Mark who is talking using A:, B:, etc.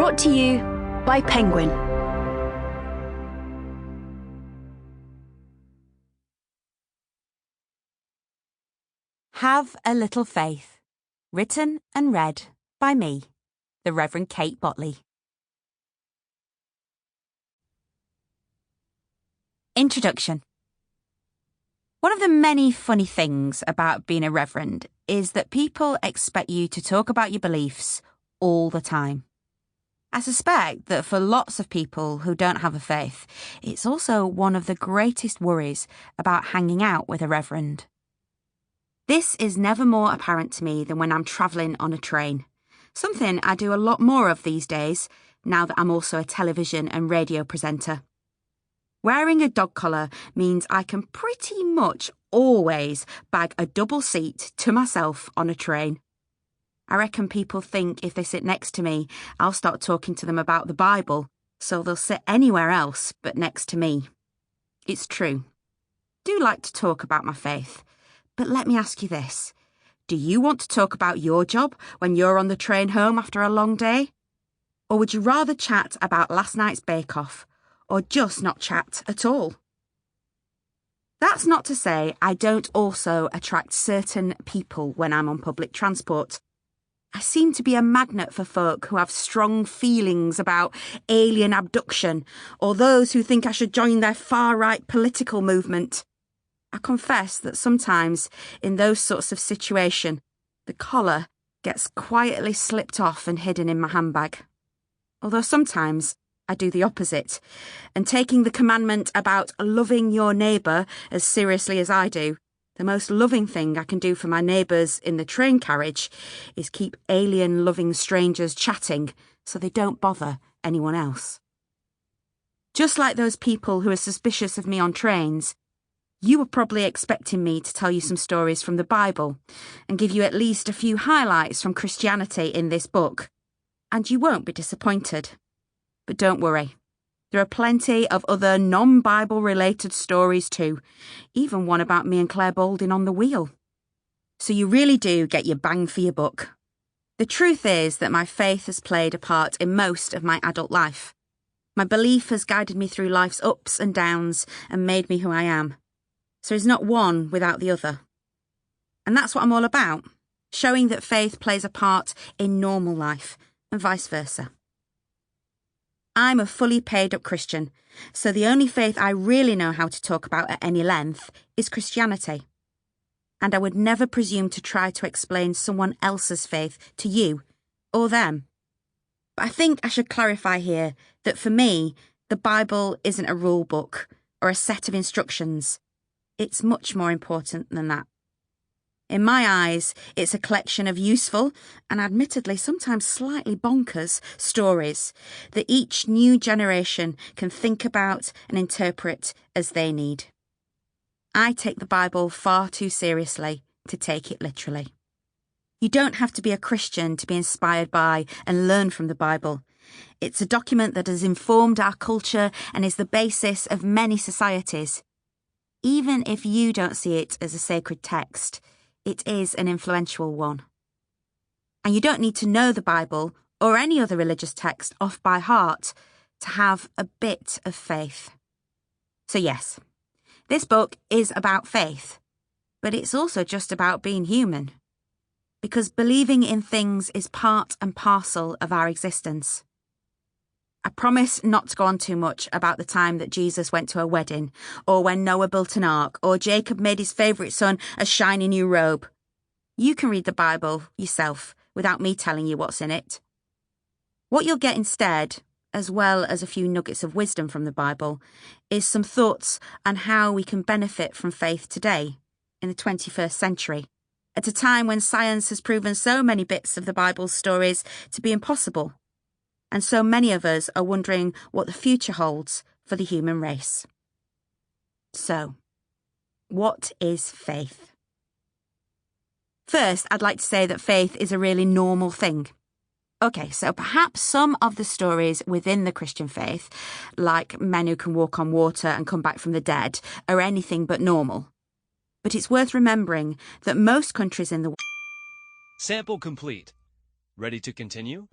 A: Brought to you by Penguin.
B: Have a Little Faith, written and read by me, the Reverend Kate Bottley. Introduction. One of the many funny things about being a reverend is that people expect you to talk about your beliefs all the time. I suspect that for lots of people who don't have a faith, it's also one of the greatest worries about hanging out with a reverend. This is never more apparent to me than when I'm travelling on a train, something I do a lot more of these days, now that I'm also a television and radio presenter. Wearing a dog collar means I can pretty much always bag a double seat to myself on a train. I reckon people think if they sit next to me, I'll start talking to them about the Bible, so they'll sit anywhere else but next to me. It's true. I do like to talk about my faith. But let me ask you this. Do you want to talk about your job when you're on the train home after a long day? Or would you rather chat about last night's bake-off, or just not chat at all? That's not to say I don't also attract certain people when I'm on public transport. I seem to be a magnet for folk who have strong feelings about alien abduction, or those who think I should join their far-right political movement. I confess that sometimes, in those sorts of situations, the collar gets quietly slipped off and hidden in my handbag. Although sometimes I do the opposite, and taking the commandment about loving your neighbour as seriously as I do, the most loving thing I can do for my neighbours in the train carriage is keep alien-loving strangers chatting so they don't bother anyone else. Just like those people who are suspicious of me on trains, you were probably expecting me to tell you some stories from the Bible and give you at least a few highlights from Christianity in this book, and you won't be disappointed. But don't worry, there are plenty of other non-Bible related stories too, even one about me and Claire Balding on the wheel. So you really do get your bang for your buck. The truth is that my faith has played a part in most of my adult life. My belief has guided me through life's ups and downs and made me who I am. So it's not one without the other. And that's what I'm all about, showing that faith plays a part in normal life and vice versa. I'm a fully paid up Christian, so the only faith I really know how to talk about at any length is Christianity. And I would never presume to try to explain someone else's faith to you or them. But I think I should clarify here that for me, the Bible isn't a rule book or a set of instructions. It's much more important than that. In my eyes, it's a collection of useful, and admittedly sometimes slightly bonkers, stories that each new generation can think about and interpret as they need. I take the Bible far too seriously to take it literally. You don't have to be a Christian to be inspired by and learn from the Bible. It's a document that has informed our culture and is the basis of many societies. Even if you don't see it as a sacred text, it is an influential one. And you don't need to know the Bible or any other religious text off by heart to have a bit of faith. So yes, this book is about faith, but it's also just about being human. Because believing in things is part and parcel of our existence. I promise not to go on too much about the time that Jesus went to a wedding, or when Noah built an ark, or Jacob made his favourite son a shiny new robe. You can read the Bible yourself without me telling you what's in it. What you'll get instead, as well as a few nuggets of wisdom from the Bible, is some thoughts on how we can benefit from faith today, in the 21st century, at a time when science has proven so many bits of the Bible's stories to be impossible. And so many of us are wondering what the future holds for the human race. So, what is faith? First, I'd like to say that faith is a really normal thing. Okay, so perhaps some of the stories within the Christian faith, like men who can walk on water and come back from the dead, are anything but normal. But it's worth remembering that most countries in the world...
C: Sample complete. Ready to continue?